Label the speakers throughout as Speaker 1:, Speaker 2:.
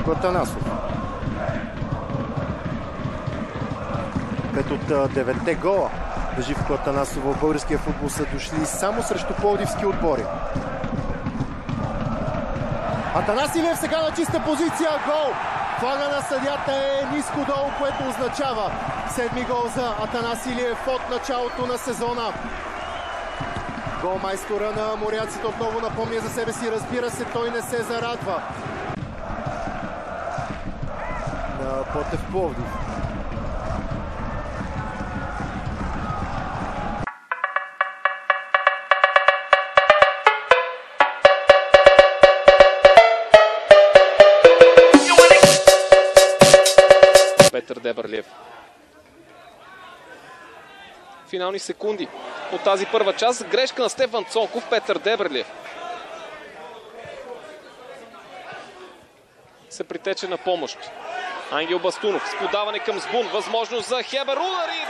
Speaker 1: Живко Атанасов. 5 от 9-те гола на Живко Атанасов в българския футбол са дошли само срещу пловдивски отбори. Атанас Илиев сега на чиста позиция. Гол! Флага на съдията е ниско долу, което означава 7-ми гол за Атанас Илиев от началото на сезона. Голмайстора на моряците отново напомня за себе си. Разбира се, той не се зарадва на Ботев Пловдив.
Speaker 2: Петър Дебърлиев. Финални секунди от тази първа част. Грешка на Стефан Цонков. Петър Дебърлиев се притече на помощ. Ангел Бастунов с подаване към Сбун. Възможност за Хебър. Удар и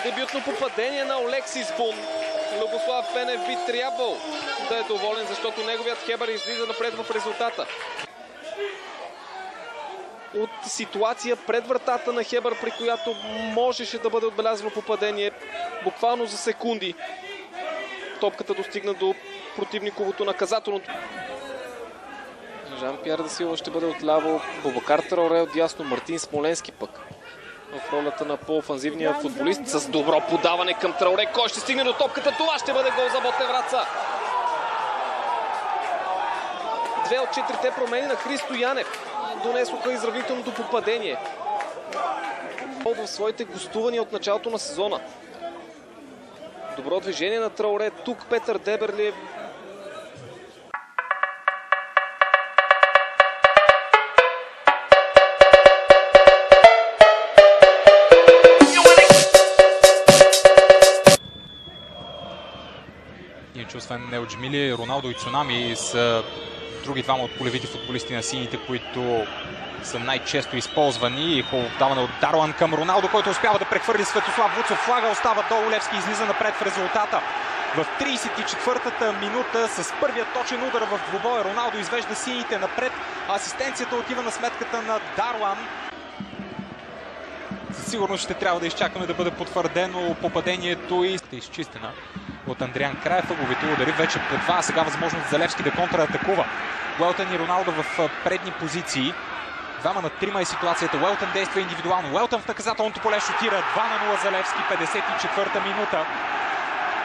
Speaker 2: 1-0. Дебютно попадение на Олекси Сбун. Любослав Пенев би трябвал да е доволен, защото неговият Хебър излиза напред в резултата. От ситуация пред вратата на Хебър, при която можеше да бъде отбелязано попадение буквално за секунди. Топката достигна до противниковото наказателното. Жан-Пьер да Силва ще бъде отляво, Бубакар Траоре отдясно, Мартин Смоленски пък в ролята на по-офанзивния футболист с добро подаване към Траоре. Кой ще стигне до топката? Това ще бъде гол за Ботев Враца. 2 от 4-те промени на Христо Янев донесоха изравнителното попадение в своите гостувания от началото на сезона. Добро движение на Траоре. Тук Петър Дебърлиев.
Speaker 3: Иначе освен Неоджмили, Роналдо и Цунами са други двама от полевите футболисти на сините, които са най-често използвани. И хубаво даване от Даруан към Роналдо, който успява да прехвърли Светослав Вуцов. Флага остава долу, Левски излиза напред в резултата. В 34-та минута с първия точен удар в двубоя Роналдо извежда сините напред. Асистенцията отива на сметката на Даруан. Със сигурност ще трябва да изчакаме да бъде потвърдено попадението и изчистена от Андриан Краев. Ъговите удари вече по 2, сега възможност за Левски да контратакува. Уелтън и Роналдо в предни позиции. 2 на 3 е ситуацията. Уелтън действа индивидуално. Уелтън в наказателното поле шутира. 2-0 за Левски, 54-та минута.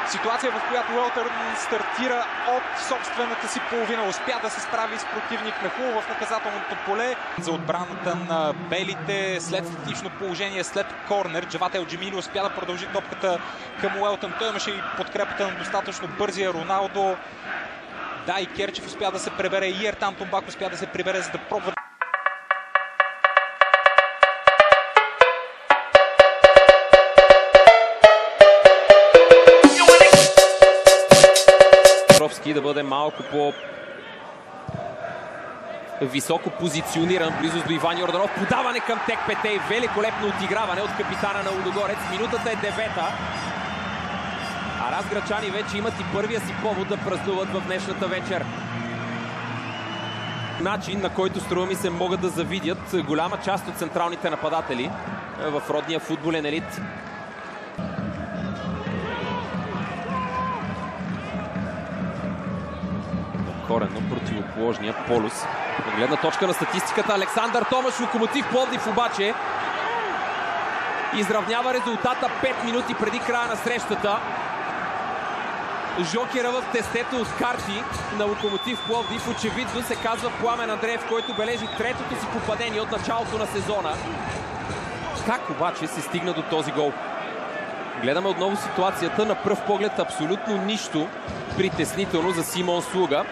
Speaker 3: Ситуация, в която Уелтън стартира от собствената си половина. Успя да се справи с противник на хубаво в наказателното поле. За отбраната на белите след статично положение, след корнер, Джавател Джемили успя да продължи топката към Уелтън. Той имаше и подкрепата на достатъчно бързия Роналдо. Да, и Керчев успя да се прибере, и Ертан Томбак успя да се прибере, за да пробва.
Speaker 4: Да бъде малко по-високо позициониран, близост до Иван Йорданов. Подаване към Тек Петей. Великолепно отиграване от капитана на Лудогорец. Минутата е 9-та. А разграчани вече имат и първия си повод да празнуват в днешната вечер. Начин, на който струва ми се могат да завидят голяма част от централните нападатели в родния футболен елит. Коренно противоположния полюс. От гледна точка на статистиката Александър Томаш. Локомотив Пловдив обаче изравнява резултата 5 минути преди края на срещата. Жокера в тестето от карти на Локомотив Пловдив очевидно се казва Пламен Андреев, който бележи третото си попадение от началото на сезона. Как обаче се стигна до този гол? Гледаме отново ситуацията. На пръв поглед абсолютно нищо притеснително за Симон Слуга.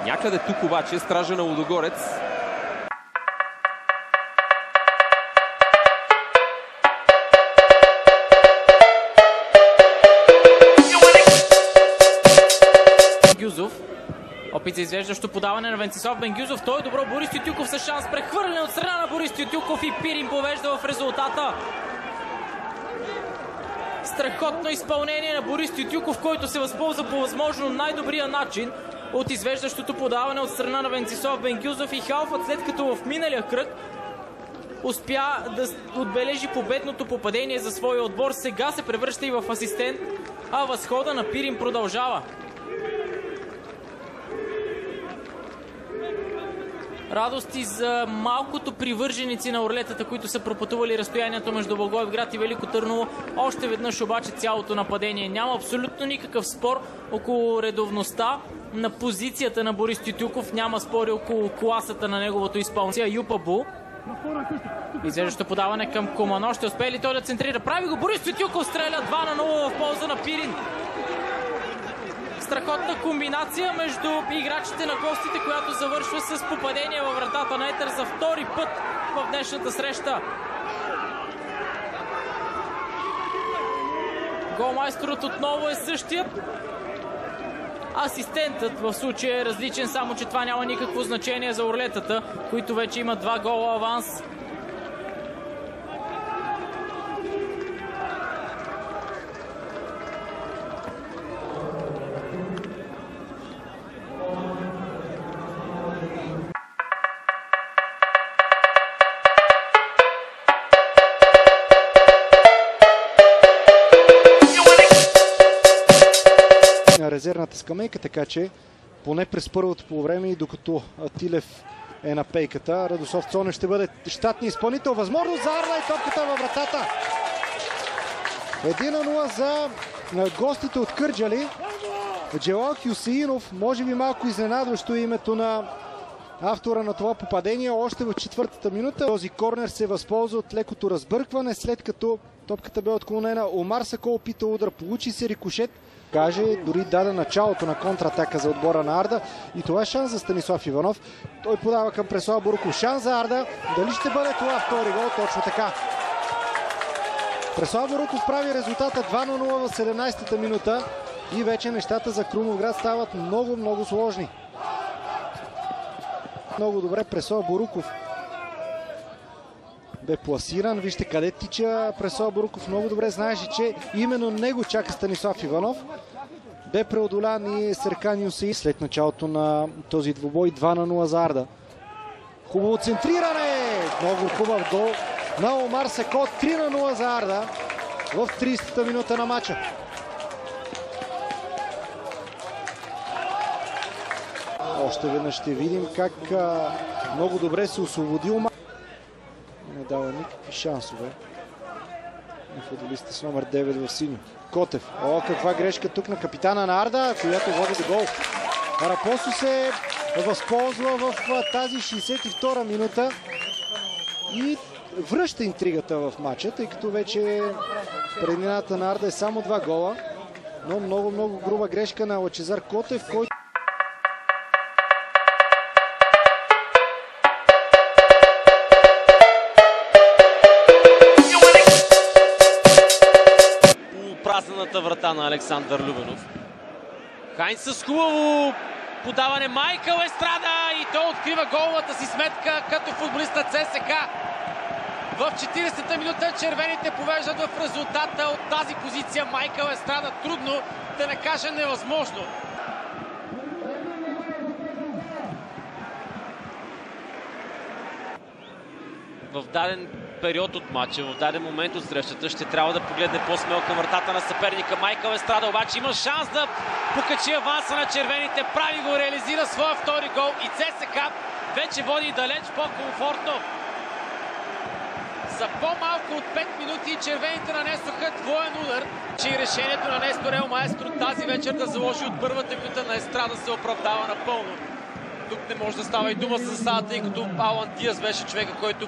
Speaker 4: Някъде тук обаче стража на Лудогорец
Speaker 5: Гюзов. Опит за извеждащо подаване на Венцислав Бенгюзов. Той е добро. Борис Тютюков с шанс. Прехвърляне от страна на Борис Тютюков и Пирин повежда в резултата. Страхотно изпълнение на Борис Тютюков, който се възползва по възможно най-добрия начин от извеждащото подаване от страна на Венцислав Бенгюзов, и Халфът, след като в миналия кръг успя да отбележи победното попадение за своя отбор, сега се превръща и в асистент, а възхода на Пирин продължава. Радости за малкото привърженици на орлетата, които са пропътували разстоянието между Благоевград и Велико Търново. Още веднъж обаче цялото нападение. Няма абсолютно никакъв спор около редовността на позицията на Борис Тютюков. Няма спори около класата на неговото изпълнение. Юпа Бу. Извеждащо подаване към Кумано. Ще успее ли той да центрира? Прави го Борис Тютюков. Стреля 2-0 в полза на Пирин. Страхотна комбинация между играчите на гостите, която завършва с попадение във вратата на Етър за втори път в днешната среща. Голмайсторът отново е същият. Асистентът в случая е различен, само че това няма никакво значение за орлетата, които вече имат 2 гола аванс.
Speaker 6: Резервната скамейка, така че поне през първото полувреме и докато Тилев е на пейката, Радослав Цонев ще бъде щатния изпълнител. Възможност за Арда и топката във вратата. 1-0 за гостите от Кърджали. Джелал Хюсеинов, може би малко изненадващо името на автора на това попадение. Още в 4-та минута този корнер се възползва от лекото разбъркване, след като топката бе отклонена. Омар Сако опита удар, получи се рикошет. Дори даде началото на контратака за отбора на Арда. И това е шанс за Станислав Иванов. Той подава към Преслав Боруков. Шанс за Арда. Дали ще бъде това втори гол? Точно така. Преслав Боруков прави резултата 2-0 в 17-та минута. И вече нещата за Крумовград стават много сложни. Много добре Преслав Боруков бе пласиран. Вижте къде тича Преслав Боруков. Много добре знаеше, че именно него чака Станислав Иванов. Бе преодолян и Серкан Юсеи след началото на този двубой. 2-0 за Арда. Хубаво центриране! Много хубав гол на Омар Сако. 3-0 за Арда в 30-та минута на матча. Още веднъж ще видим как много добре се освободил. Не дава никакви шансове на футболиста с номер 9 в синьо. Котев. О, каква грешка тук на капитана на Арда, която води до гол. Рапосо се възползва в тази 62-а минута и връща интригата в матча, тъй като вече преднината на Арда е само 2 гола. Но много груба грешка на Лъчезар Котев, който
Speaker 7: празната врата на Александър Любенов. Хайнц с хубаво подаване. Майкъл Естрада и той открива головата си сметка като футболист на ЦСК. В 40-та минута червените повеждат в резултата от тази позиция. Майкъл Естрада, трудно да не кажа невъзможно. В даден период от матча, в даден момент от срещата ще трябва да погледне по-смело към вратата на съперника. Майкъл Естрада обаче има шанс да покачи аванса на червените. Прави го, реализира своя втори гол и ЦСК вече води далеч по-комфортно. За по-малко от 5 минути червените нанесоха двоен удар, че и решението на Нестор Ел Маестро тази вечер да заложи от първата минута на Естрада се оправдава напълно. Тук не може да става и дума за засадата, тъй като Алан Диас беше човека, който